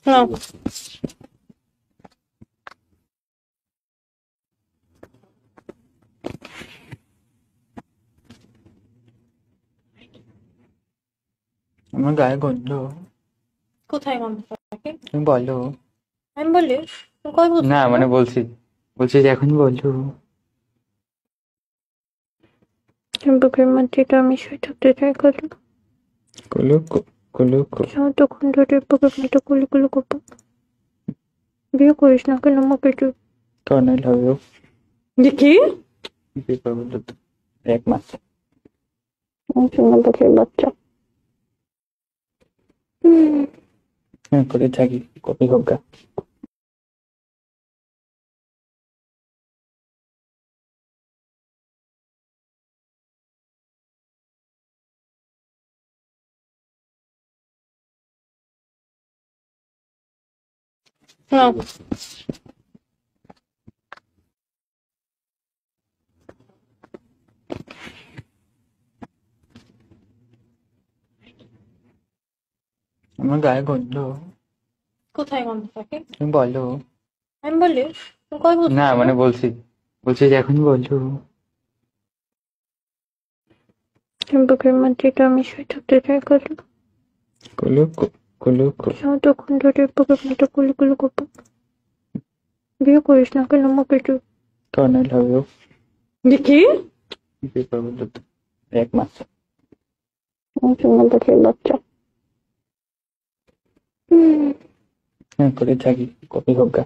নাও। আমার গায়ে গন্ধ। কোথায় গন্ধ থাকে? তুমি বলো। আমি বলি? তুমি কই বলছো না না? মানে বলছি যে এখন বলো। বুকের মধ্যে তো আমি শুয়ে থাকতে চাই কত কুলু কুলু তখন ধরে বুকের মধ্যে কুলি কুলি করবো। বিয়ে করিস না কেন আমাকে তুই? কর্নেল হবে। দেখি বিয়ে করবো তো 1 মাস। বুকের বাচ্চা। হ্যাঁ করে থাকি কপি হোক। নাও। আমার গায়ে গন্ধ। কোথায় গন্ধ থাকে? তুমি বলো। আমি বলি? তুমি কই বলছো না না? মানে বলছি যে এখন বলো। বুকের মধ্যে তো আমি শুয়ে থাকতে চাই কত কুলু কুলু তখন ধরে বুকের মধ্যে কুলি কুলি করবো। বিয়ে করিস না কেন আমাকে তুই? কর্নেল হবে। দেখি বিয়ে করবো তো 1 মাস। বুকের বাচ্চা। হ্যাঁ করে থাকি কপি হোক।